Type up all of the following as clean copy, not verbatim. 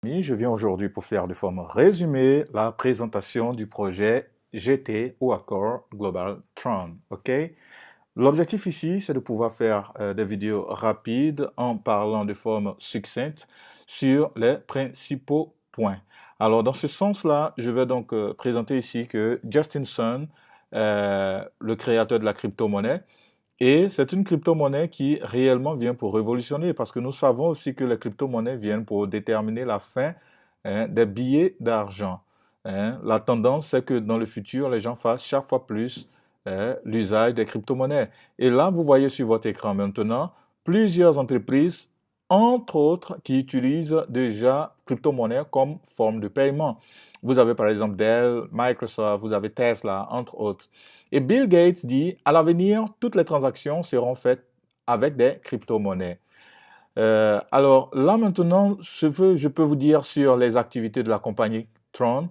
Je viens aujourd'hui pour faire de forme résumée la présentation du projet GT ou Accor Global Tron. Ok? L'objectif ici, c'est de pouvoir faire des vidéos rapides en parlant de forme succincte sur les principaux points. Alors, dans ce sens-là, je vais donc présenter ici que Justin Sun, le créateur de la crypto-monnaie, et c'est une crypto-monnaie qui réellement vient pour révolutionner parce que nous savons aussi que les crypto-monnaies viennent pour déterminer la fin des billets d'argent. La tendance, c'est que dans le futur, les gens fassent chaque fois plus l'usage des crypto-monnaies. Et là, vous voyez sur votre écran maintenant plusieurs entreprises, entre autres, qui utilisent déjà crypto-monnaie comme forme de paiement. Vous avez par exemple Dell, Microsoft, vous avez Tesla, entre autres. Et Bill Gates dit, à l'avenir, toutes les transactions seront faites avec des crypto-monnaies. Alors là maintenant, ce que je peux vous dire sur les activités de la compagnie Tron,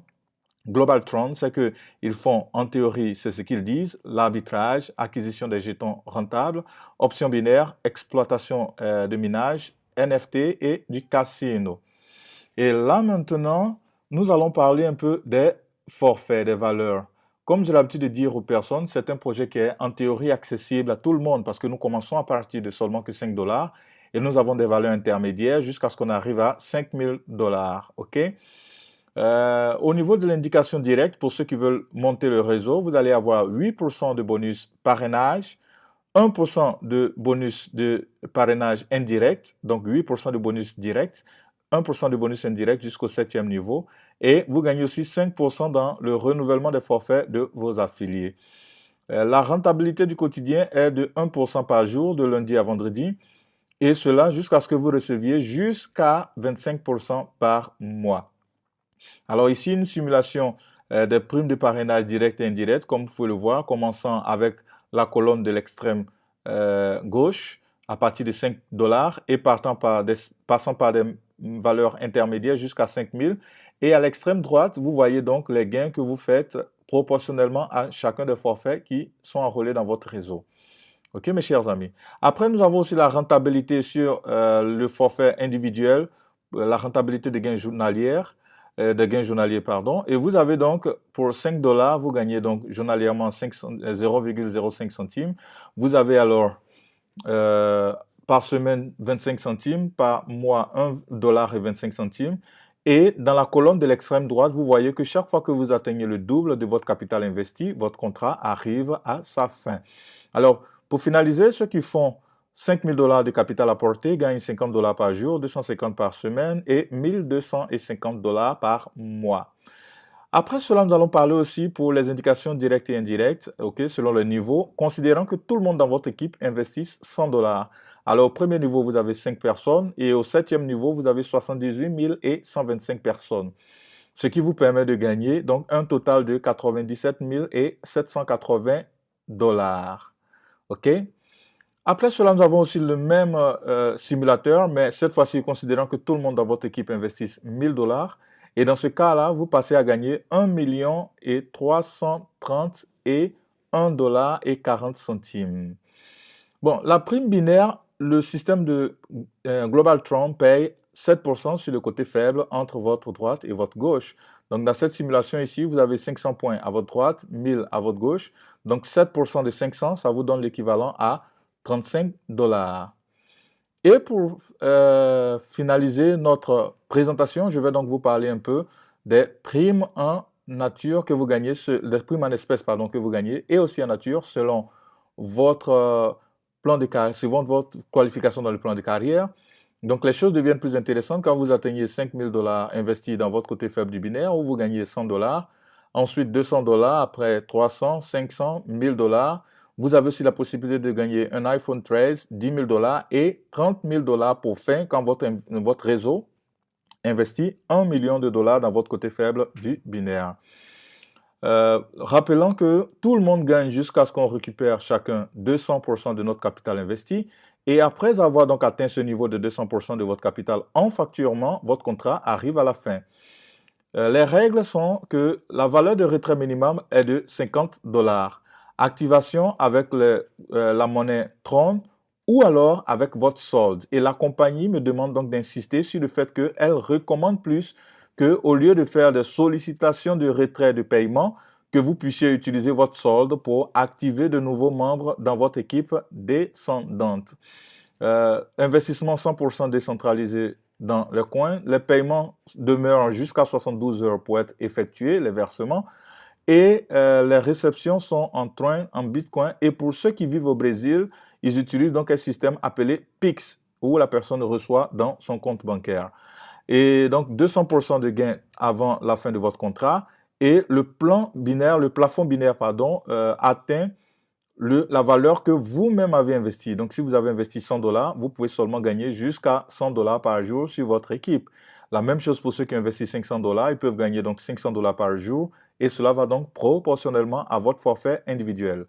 Global Tron, c'est qu'ils font, en théorie, c'est ce qu'ils disent, l'arbitrage, acquisition des jetons rentables, options binaires, exploitation de minage, NFT et du casino. Et là maintenant, nous allons parler un peu des forfaits, des valeurs. Comme j'ai l'habitude de dire aux personnes, c'est un projet qui est en théorie accessible à tout le monde parce que nous commençons à partir de seulement que 5 dollars et nous avons des valeurs intermédiaires jusqu'à ce qu'on arrive à 5000 dollars. OK? Au niveau de l'indication directe, pour ceux qui veulent monter le réseau, vous allez avoir 8% de bonus parrainage, 1% de bonus de parrainage indirect, donc 8% de bonus direct, 1% de bonus indirect jusqu'au 7e niveau. Et vous gagnez aussi 5% dans le renouvellement des forfaits de vos affiliés. La rentabilité du quotidien est de 1% par jour, de lundi à vendredi, et cela jusqu'à ce que vous receviez jusqu'à 25% par mois. Alors ici, une simulation des primes de parrainage direct et indirect, comme vous pouvez le voir, commençant avec la colonne de l'extrême gauche à partir de 5 dollars et passant par des valeurs intermédiaires jusqu'à 5000. Et à l'extrême droite, vous voyez donc les gains que vous faites proportionnellement à chacun des forfaits qui sont enrôlés dans votre réseau. OK, mes chers amis. Après, nous avons aussi la rentabilité sur le forfait individuel, la rentabilité des gains journaliers, pardon. Et vous avez donc, pour 5 dollars, vous gagnez donc journalièrement 0,05 centimes. Vous avez alors par semaine 25 centimes, par mois 1 dollar et 25 centimes. Et dans la colonne de l'extrême droite, vous voyez que chaque fois que vous atteignez le double de votre capital investi, votre contrat arrive à sa fin. Alors, pour finaliser, ceux qui font 5 000 dollars de capital apporté gagnent 50 dollars par jour, 250 par semaine et 1250 dollars par mois. Après cela, nous allons parler aussi pour les indications directes et indirectes, okay, selon le niveau, considérant que tout le monde dans votre équipe investisse 100 dollars. Alors, au premier niveau, vous avez 5 personnes et au 7e niveau, vous avez 78 125 personnes. Ce qui vous permet de gagner donc un total de 97 780 dollars. OK? Après cela, nous avons aussi le même simulateur, mais cette fois-ci, considérant que tout le monde dans votre équipe investisse 1000 dollars. Et dans ce cas-là, vous passez à gagner 1 million et 330 et 1 dollar et 40 centimes. Bon, la prime binaire, le système de Global Tron paye 7% sur le côté faible entre votre droite et votre gauche. Donc, dans cette simulation ici, vous avez 500 points à votre droite, 1000 à votre gauche. Donc, 7% de 500, ça vous donne l'équivalent à 35 dollars. Et pour finaliser notre présentation, je vais donc vous parler un peu des primes en nature que vous gagnez, des primes en espèces pardon, que vous gagnez, et aussi en nature selon votre plan de carrière, selon votre qualification dans le plan de carrière. Donc les choses deviennent plus intéressantes quand vous atteignez 5 000 dollars investis dans votre côté faible du binaire, où vous gagnez 100 dollars, ensuite 200 dollars, après 300, 500, 1000 dollars. Vous avez aussi la possibilité de gagner un iPhone 13, 10 000 dollars et 30 000 dollars pour fin quand votre réseau investit 1 million de dollars dans votre côté faible du binaire. Rappelons que tout le monde gagne jusqu'à ce qu'on récupère chacun 200% de notre capital investi. Et après avoir donc atteint ce niveau de 200% de votre capital en facturement, votre contrat arrive à la fin. Les règles sont que la valeur de retrait minimum est de 50 dollars. Activation avec la monnaie Tron ou alors avec votre solde. Et la compagnie me demande donc d'insister sur le fait qu'elle recommande plus qu'au lieu de faire des sollicitations de retrait de paiement, que vous puissiez utiliser votre solde pour activer de nouveaux membres dans votre équipe descendante. Investissement 100% décentralisé dans le coin. Les paiements demeurent jusqu'à 72 heures pour être effectués, les versements. Et les réceptions sont en Bitcoin. Et pour ceux qui vivent au Brésil, ils utilisent donc un système appelé Pix, où la personne reçoit dans son compte bancaire. Et donc 200% de gains avant la fin de votre contrat. Et le plafond binaire, atteint la valeur que vous-même avez investie. Donc, si vous avez investi 100 $, vous pouvez seulement gagner jusqu'à 100 $ par jour sur votre équipe. La même chose pour ceux qui investissent 500 $, ils peuvent gagner donc 500 $ par jour et cela va donc proportionnellement à votre forfait individuel.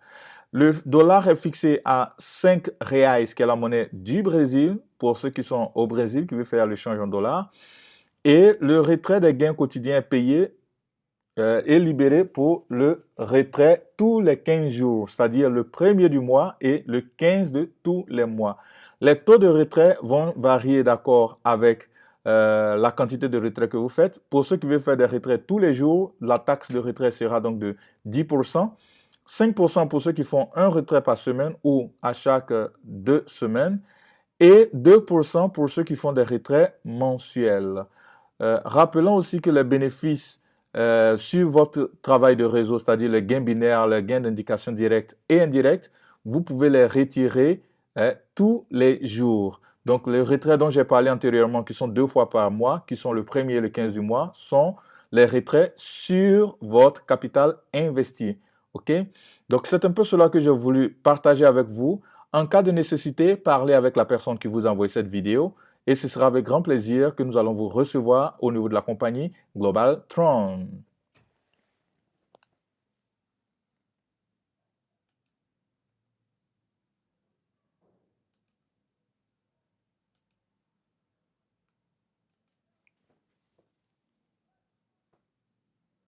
Le dollar est fixé à 5 reais, qui est la monnaie du Brésil, pour ceux qui sont au Brésil, qui veulent faire l'échange en dollars. Et le retrait des gains quotidiens est payé est libéré pour le retrait tous les 15 jours, c'est-à-dire le 1er du mois et le 15 de tous les mois. Les taux de retrait vont varier d'accord avec la quantité de retrait que vous faites. Pour ceux qui veulent faire des retraits tous les jours, la taxe de retrait sera donc de 10%, 5% pour ceux qui font un retrait par semaine ou à chaque 2 semaines et 2% pour ceux qui font des retraits mensuels. Rappelons aussi que les bénéfices sur votre travail de réseau, c'est-à-dire les gains binaires, les gains d'indication directe et indirecte, vous pouvez les retirer tous les jours. Donc, les retraits dont j'ai parlé antérieurement, qui sont 2 fois par mois, qui sont le 1er et le 15 du mois, sont les retraits sur votre capital investi. OK? Donc, c'est un peu cela que j'ai voulu partager avec vous. En cas de nécessité, parlez avec la personne qui vous a envoyé cette vidéo. Et ce sera avec grand plaisir que nous allons vous recevoir au niveau de la compagnie Global Tron.